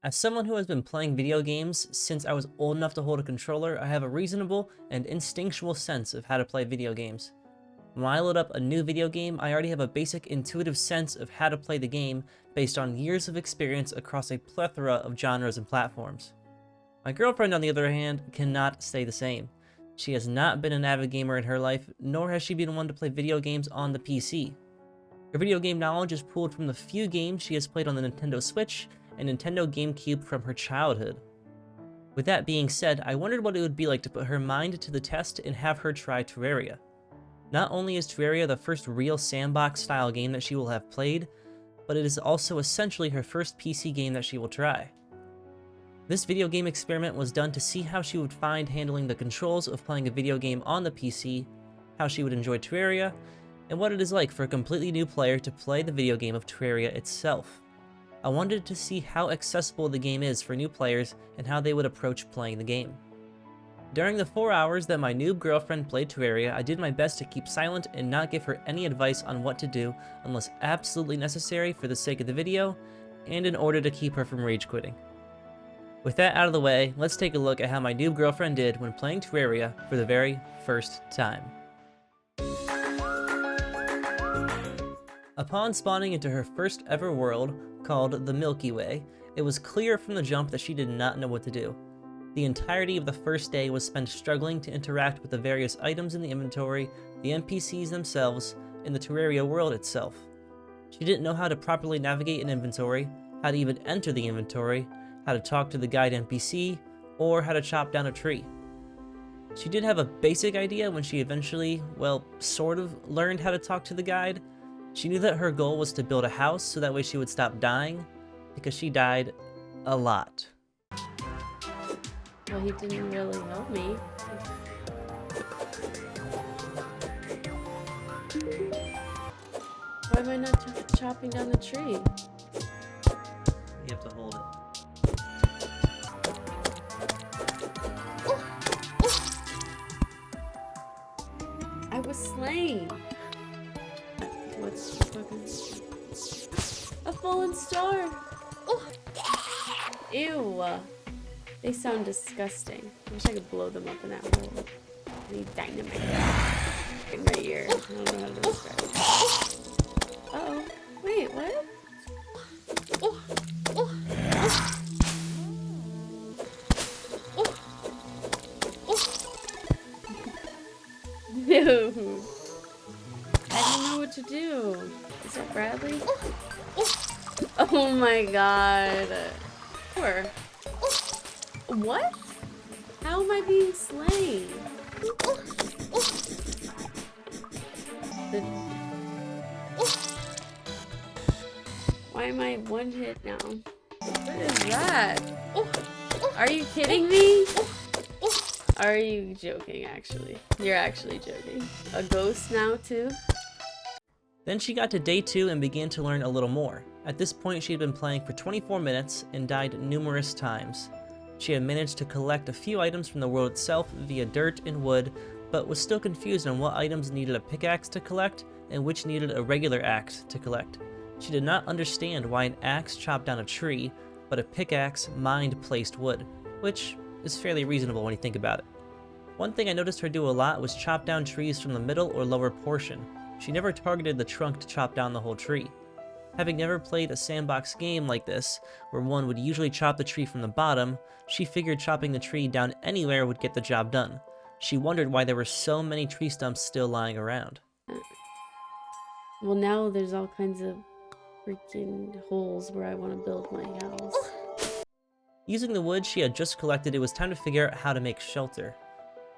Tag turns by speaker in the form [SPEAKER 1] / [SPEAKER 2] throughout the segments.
[SPEAKER 1] As someone who has been playing video games since I was old enough to hold a controller, I have a reasonable and instinctual sense of how to play video games. When I load up a new video game, I already have a basic intuitive sense of how to play the game based on years of experience across a plethora of genres and platforms. My girlfriend, on the other hand, cannot say the same. She has not been an avid gamer in her life, nor has she been one to play video games on the PC. Her video game knowledge is pooled from the few games she has played on the Nintendo Switch and Nintendo GameCube from her childhood. With that being said, I wondered what it would be like to put her mind to the test and have her try Terraria. Not only is Terraria the first real sandbox-style game that she will have played, but it is also essentially her first PC game that she will try. This video game experiment was done to see how she would find handling the controls of playing a video game on the PC, how she would enjoy Terraria, and what it is like for a completely new player to play the video game of Terraria itself. I wanted to see how accessible the game is for new players and how they would approach playing the game. During the 4 hours that my noob girlfriend played Terraria, I did my best to keep silent and not give her any advice on what to do unless absolutely necessary for the sake of the video and in order to keep her from rage quitting. With that out of the way, let's take a look at how my noob girlfriend did when playing Terraria for the very first time. Upon spawning into her first ever world, called the Milky Way, it was clear from the jump that she did not know what to do. The entirety of the first day was spent struggling to interact with the various items in the inventory, the NPCs themselves, and the Terraria world itself. She didn't know how to properly navigate an inventory, how to even enter the inventory, how to talk to the guide NPC, or how to chop down a tree. She did have a basic idea when she eventually, well, sort of learned how to talk to the guide. She knew that her goal was to build a house so that way she would stop dying, because she died a lot.
[SPEAKER 2] Well, he didn't really help me. Why am I not chopping down the tree?
[SPEAKER 1] You have to hold it.
[SPEAKER 2] I was slain. What's fucking... A fallen star! Ew! They sound disgusting. I wish I could blow them up in that hole. I need dynamite in my ear. I don't know how to describe it. Uh-oh. Wait, what? No. I don't know what to do. Is that Bradley? Oh my god. Poor. What? How am I being slain? Why am I one hit now? What is that? Are you kidding me? Are you joking, actually? You're actually joking. A ghost now, too?
[SPEAKER 1] Then she got to day 2 and began to learn a little more. At this point, she had been playing for 24 minutes and died numerous times. She had managed to collect a few items from the world itself via dirt and wood, but was still confused on what items needed a pickaxe to collect and which needed a regular axe to collect. She did not understand why an axe chopped down a tree, but a pickaxe mined placed wood, which is fairly reasonable when you think about it. One thing I noticed her do a lot was chop down trees from the middle or lower portion. She never targeted the trunk to chop down the whole tree. Having never played a sandbox game like this, where one would usually chop the tree from the bottom, she figured chopping the tree down anywhere would get the job done. She wondered why there were so many tree stumps still lying around.
[SPEAKER 2] Well, now there's all kinds of freaking holes where I want to build my house.
[SPEAKER 1] Using the wood she had just collected, it was time to figure out how to make shelter.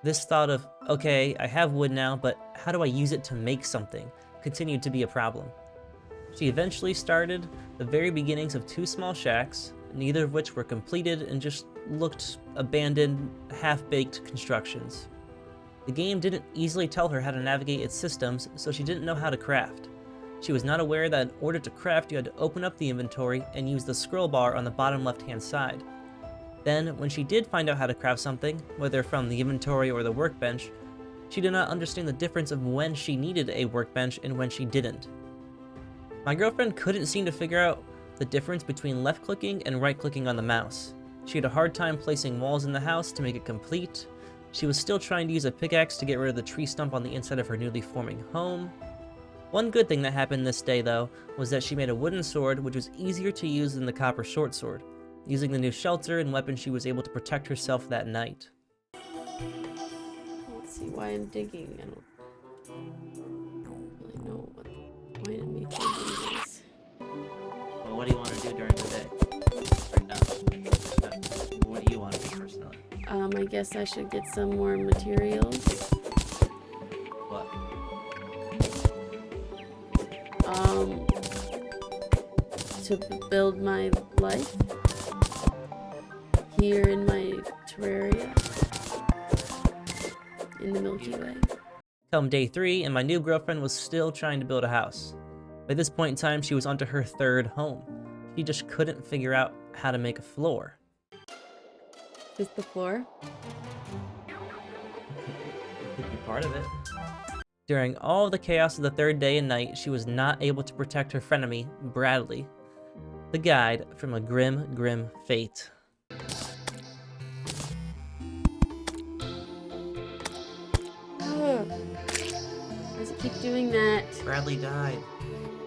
[SPEAKER 1] This thought of, okay, I have wood now, but how do I use it to make something, continued to be a problem. She eventually started the very beginnings of 2 small shacks, neither of which were completed and just looked abandoned, half-baked constructions. The game didn't easily tell her how to navigate its systems, so she didn't know how to craft. She was not aware that in order to craft, you had to open up the inventory and use the scroll bar on the bottom left-hand side. Then, when she did find out how to craft something, whether from the inventory or the workbench, she did not understand the difference of when she needed a workbench and when she didn't. My girlfriend couldn't seem to figure out the difference between left-clicking and right-clicking on the mouse. She had a hard time placing walls in the house to make it complete. She was still trying to use a pickaxe to get rid of the tree stump on the inside of her newly forming home. One good thing that happened this day, though, was that she made a wooden sword which was easier to use than the copper short sword. Using the new shelter and weapon, she was able to protect herself that night.
[SPEAKER 2] Let's see why I'm digging. I don't really know what the point of me digging is.
[SPEAKER 1] Well, what do you want to do during the day? Right now. What do you want to do personally?
[SPEAKER 2] I guess I should get some more materials.
[SPEAKER 1] What?
[SPEAKER 2] To build my life here in my Terraria in the Milky Way.
[SPEAKER 1] Come day 3, and my new girlfriend was still trying to build a house. By this point in time, she was onto her 3rd home. She just couldn't figure out how to make a floor.
[SPEAKER 2] Just the floor?
[SPEAKER 1] It could be part of it. During all the chaos of the 3rd day and night, she was not able to protect her frenemy, Bradley, the guide from a grim, grim fate.
[SPEAKER 2] Oh, why does it keep doing that?
[SPEAKER 1] Bradley died.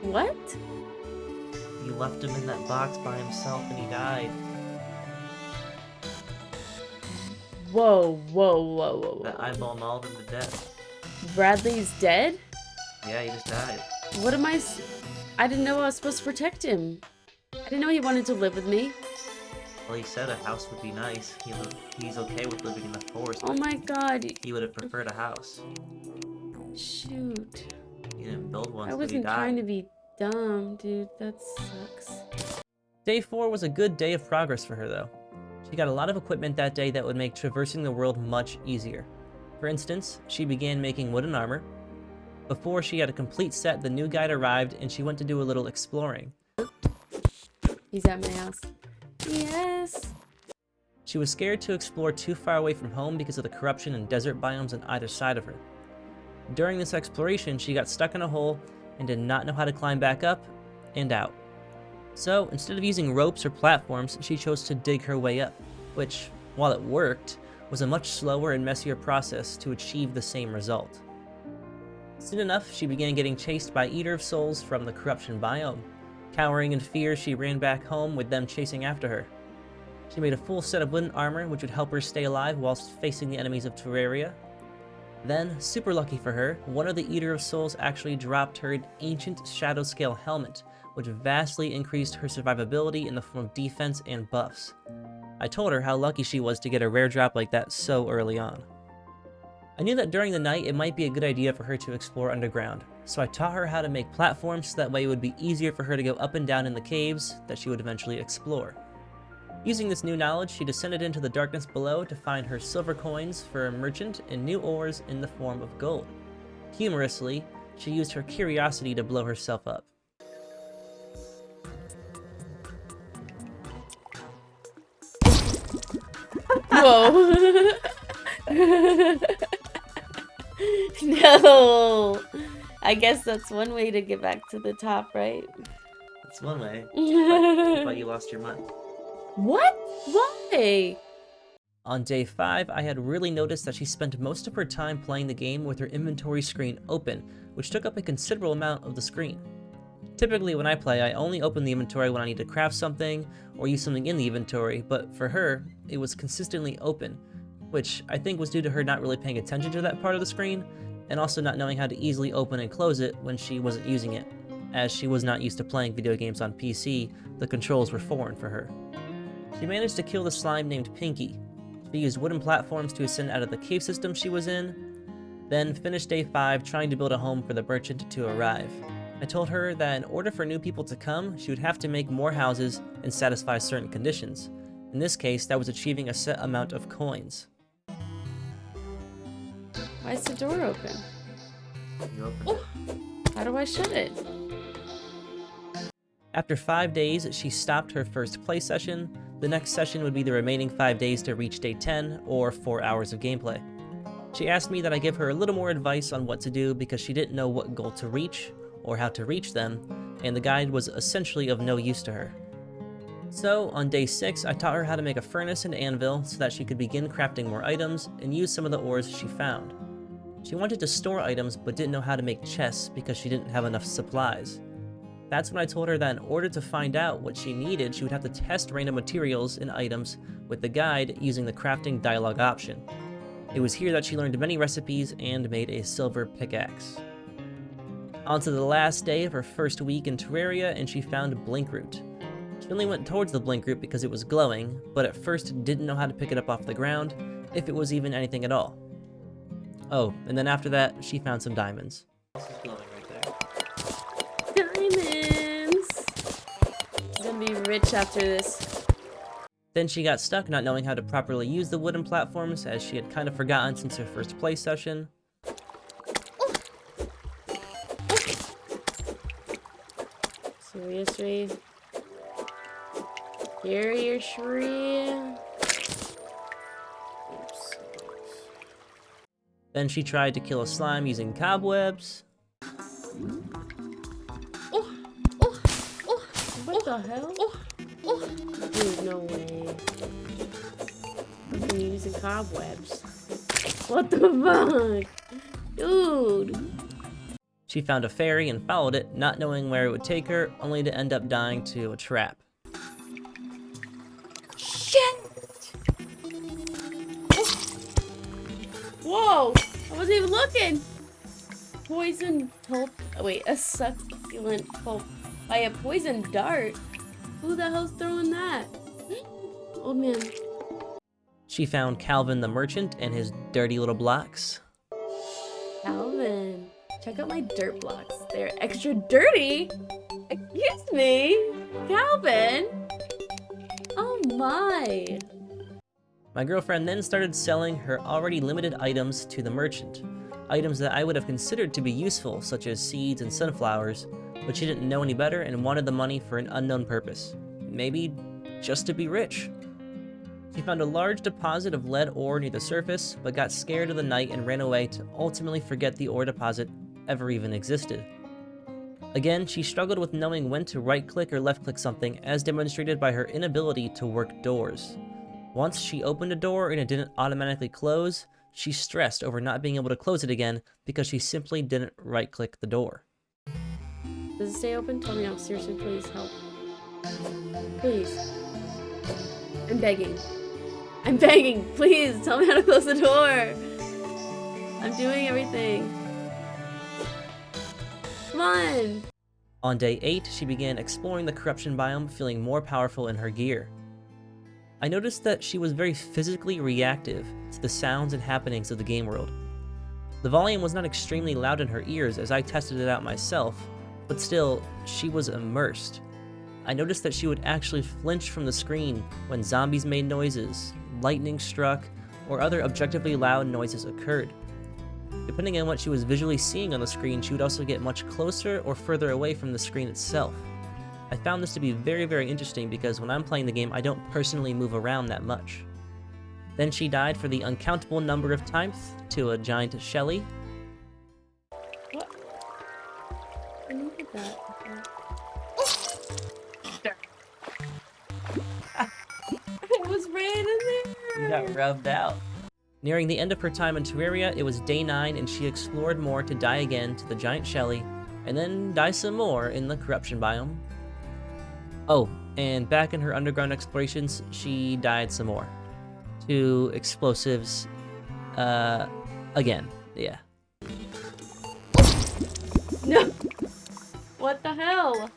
[SPEAKER 2] What?
[SPEAKER 1] You left him in that box by himself and he died.
[SPEAKER 2] Whoa, whoa, whoa, whoa,
[SPEAKER 1] That
[SPEAKER 2] whoa.
[SPEAKER 1] eyeball mauled him to death.
[SPEAKER 2] Bradley's dead?
[SPEAKER 1] Yeah, he just died.
[SPEAKER 2] What am I didn't know I was supposed to protect him. I didn't know he wanted to live with me.
[SPEAKER 1] Well, he said a house would be nice. He's okay with living in the forest.
[SPEAKER 2] Oh my god.
[SPEAKER 1] He would have preferred a house.
[SPEAKER 2] Shoot.
[SPEAKER 1] He didn't build one,
[SPEAKER 2] I
[SPEAKER 1] so he
[SPEAKER 2] wasn't
[SPEAKER 1] died.
[SPEAKER 2] trying to be dumb, dude. That sucks.
[SPEAKER 1] Day 4 was a good day of progress for her, though. She got a lot of equipment that day that would make traversing the world much easier. For instance, she began making wooden armor. Before she had a complete set, the new guide arrived and she went to do a little exploring.
[SPEAKER 2] He's at my house. Yes.
[SPEAKER 1] She was scared to explore too far away from home because of the corruption and desert biomes on either side of her. During this exploration, she got stuck in a hole and did not know how to climb back up and out. So, instead of using ropes or platforms, she chose to dig her way up, which, while it worked, was a much slower and messier process to achieve the same result. Soon enough, she began getting chased by Eater of Souls from the corruption biome. Cowering in fear, she ran back home with them chasing after her. She made a full set of wooden armor which would help her stay alive whilst facing the enemies of Terraria. Then, super lucky for her, one of the Eater of Souls actually dropped her an ancient shadow scale helmet, which vastly increased her survivability in the form of defense and buffs. I told her how lucky she was to get a rare drop like that so early on. I knew that during the night it might be a good idea for her to explore underground, so I taught her how to make platforms so that way it would be easier for her to go up and down in the caves that she would eventually explore. Using this new knowledge, she descended into the darkness below to find her silver coins for a merchant and new ores in the form of gold. Humorously, she used her curiosity to blow herself up.
[SPEAKER 2] Whoa. No. I guess that's one way to get back to the top, right?
[SPEAKER 1] That's one way, but you lost your mind.
[SPEAKER 2] What? Why?
[SPEAKER 1] On day 5, I had really noticed that she spent most of her time playing the game with her inventory screen open, which took up a considerable amount of the screen. Typically when I play, I only open the inventory when I need to craft something or use something in the inventory, but for her, it was consistently open, which I think was due to her not really paying attention to that part of the screen, and also not knowing how to easily open and close it when she wasn't using it. As she was not used to playing video games on PC, the controls were foreign for her. She managed to kill the slime named Pinky. She used wooden platforms to ascend out of the cave system she was in, then finished day 5 trying to build a home for the merchant to arrive. I told her that in order for new people to come, she would have to make more houses and satisfy certain conditions. In this case, that was achieving a set amount of coins.
[SPEAKER 2] Why is the door open?
[SPEAKER 1] You opened it.
[SPEAKER 2] How do I shut it?
[SPEAKER 1] After 5 days, she stopped her first play session. The next session would be the remaining 5 days to reach day 10, or 4 hours of gameplay. She asked me that I give her a little more advice on what to do because she didn't know what goal to reach, or how to reach them, and the guide was essentially of no use to her. So, on day 6, I taught her how to make a furnace and anvil so that she could begin crafting more items and use some of the ores she found. She wanted to store items but didn't know how to make chests because she didn't have enough supplies. That's when I told her that in order to find out what she needed, she would have to test random materials and items with the guide using the crafting dialogue option. It was here that she learned many recipes and made a silver pickaxe. On to the last day of her first week in Terraria, and she found Blinkroot. She only went towards the Blinkroot because it was glowing, but at first didn't know how to pick it up off the ground, if it was even anything at all. Oh, and then after that, she found some diamonds. This is glowing right there.
[SPEAKER 2] Diamonds! I'm gonna be rich after this.
[SPEAKER 1] Then she got stuck not knowing how to properly use the wooden platforms, as she had kind of forgotten since her first play session.
[SPEAKER 2] Seriously? Seriously? Oops.
[SPEAKER 1] Then she tried to kill a slime using cobwebs.
[SPEAKER 2] What the hell? Dude, no way. I'm using cobwebs. What the fuck? Dude.
[SPEAKER 1] She found a fairy and followed it, not knowing where it would take her, only to end up dying to a trap.
[SPEAKER 2] Shit! Whoa! I wasn't even looking! Poison pulp. Oh, wait, a succulent pulp by a poison dart? Who the hell's throwing that? Old man.
[SPEAKER 1] She found Calvin the merchant and his dirty little blocks.
[SPEAKER 2] Calvin. Check out my dirt blocks. They're extra dirty. Excuse me, Calvin. Oh my.
[SPEAKER 1] My girlfriend then started selling her already limited items to the merchant. Items that I would have considered to be useful, such as seeds and sunflowers, but she didn't know any better and wanted the money for an unknown purpose. Maybe just to be rich. She found a large deposit of lead ore near the surface, but got scared of the night and ran away to ultimately forget the ore deposit ever even existed. Again, she struggled with knowing when to right-click or left-click something, as demonstrated by her inability to work doors. Once she opened a door and it didn't automatically close, she stressed over not being able to close it again because she simply didn't right-click the door.
[SPEAKER 2] Does it stay open? Tell me now. Seriously, please help. Please. I'm begging. I'm begging. Please tell me how to close the door. I'm doing everything. Come on.
[SPEAKER 1] On day 8, she began exploring the corruption biome, feeling more powerful in her gear. I noticed that she was very physically reactive to the sounds and happenings of the game world. The volume was not extremely loud in her ears as I tested it out myself, but still, she was immersed. I noticed that she would actually flinch from the screen when zombies made noises, lightning struck, or other objectively loud noises occurred. Depending on what she was visually seeing on the screen, she would also get much closer or further away from the screen itself. I found this to be very, very interesting because when I'm playing the game, I don't personally move around that much. Then she died for the uncountable number of times to a giant Shelly.
[SPEAKER 2] What? I needed that. It was right in there.
[SPEAKER 1] You got rubbed out. Nearing the end of her time in Terraria, it was day 9 and she explored more to die again to the giant Shelly, and then die some more in the corruption biome. Oh, and back in her underground explorations, she died some more. To explosives, again, yeah.
[SPEAKER 2] No! What the hell?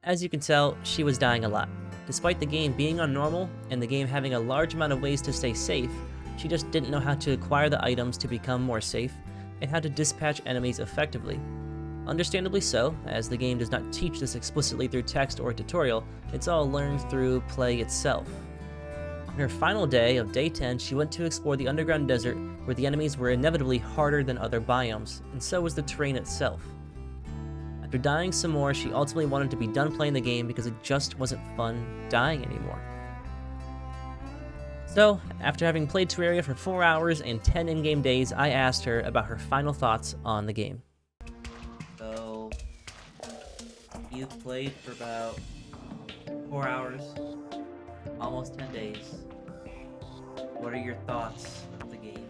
[SPEAKER 1] As you can tell, she was dying a lot. Despite the game being on normal, and the game having a large amount of ways to stay safe, she just didn't know how to acquire the items to become more safe, and how to dispatch enemies effectively. Understandably so, as the game does not teach this explicitly through text or tutorial, it's all learned through play itself. On her final day of day 10, she went to explore the underground desert, where the enemies were inevitably harder than other biomes, and so was the terrain itself. After dying some more, she ultimately wanted to be done playing the game because it just wasn't fun dying anymore. So, after having played Terraria for 4 hours and 10 in-game days, I asked her about her final thoughts on the game. So, you've played for about 4 hours, almost 10 days. What are your thoughts of the game?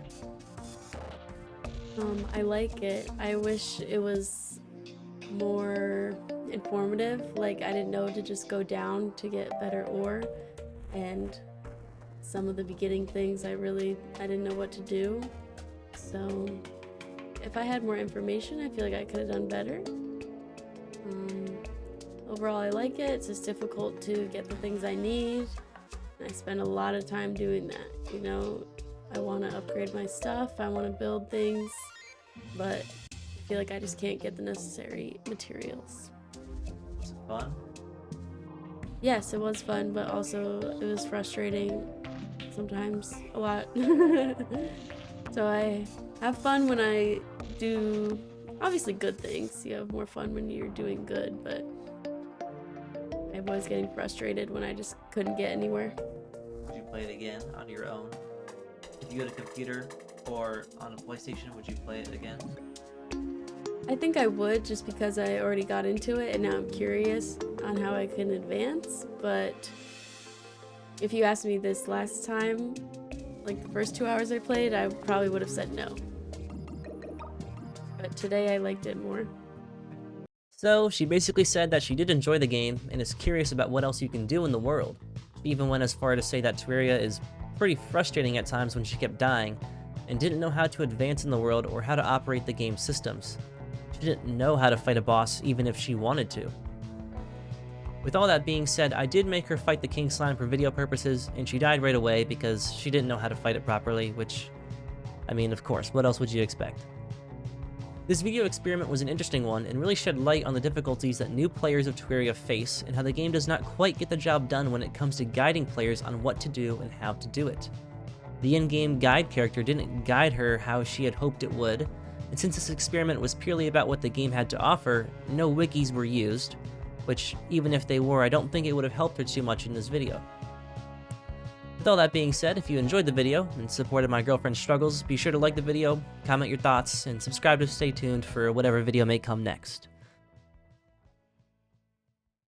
[SPEAKER 2] I like it. I wish it was more informative. Like, I didn't know to just go down to get better ore, and some of the beginning things I didn't know what to do. So if I had more information, I feel like I could have done better. Overall, I like it. It's just difficult to get the things I need. I spend a lot of time doing that. You know, I want to upgrade my stuff. I want to build things, but I feel like I just can't get the necessary materials.
[SPEAKER 1] Was it fun?
[SPEAKER 2] Yes, it was fun, but also it was frustrating sometimes, a lot. So I have fun when I do, obviously, good things. You have more fun when you're doing good, but I was getting frustrated when I just couldn't get anywhere.
[SPEAKER 1] Would you play it again on your own? If you had a computer or on a PlayStation, would you play it again?
[SPEAKER 2] I think I would, just because I already got into it and now I'm curious on how I can advance. But if you asked me this last time, like the first 2 hours I played, I probably would have said no. But today I liked it more.
[SPEAKER 1] So, she basically said that she did enjoy the game and is curious about what else you can do in the world. She even went as far to say that Terraria is pretty frustrating at times when she kept dying, and didn't know how to advance in the world or how to operate the game's systems. She didn't know how to fight a boss even if she wanted to. With all that being said, I did make her fight the King Slime for video purposes, and she died right away because she didn't know how to fight it properly, which, I mean, of course, what else would you expect? This video experiment was an interesting one and really shed light on the difficulties that new players of Terraria face and how the game does not quite get the job done when it comes to guiding players on what to do and how to do it. The in-game guide character didn't guide her how she had hoped it would, and since this experiment was purely about what the game had to offer, no wikis were used, which, even if they were, I don't think it would have helped her too much in this video. With all that being said, if you enjoyed the video and supported my girlfriend's struggles, be sure to like the video, comment your thoughts, and subscribe to stay tuned for whatever video may come next.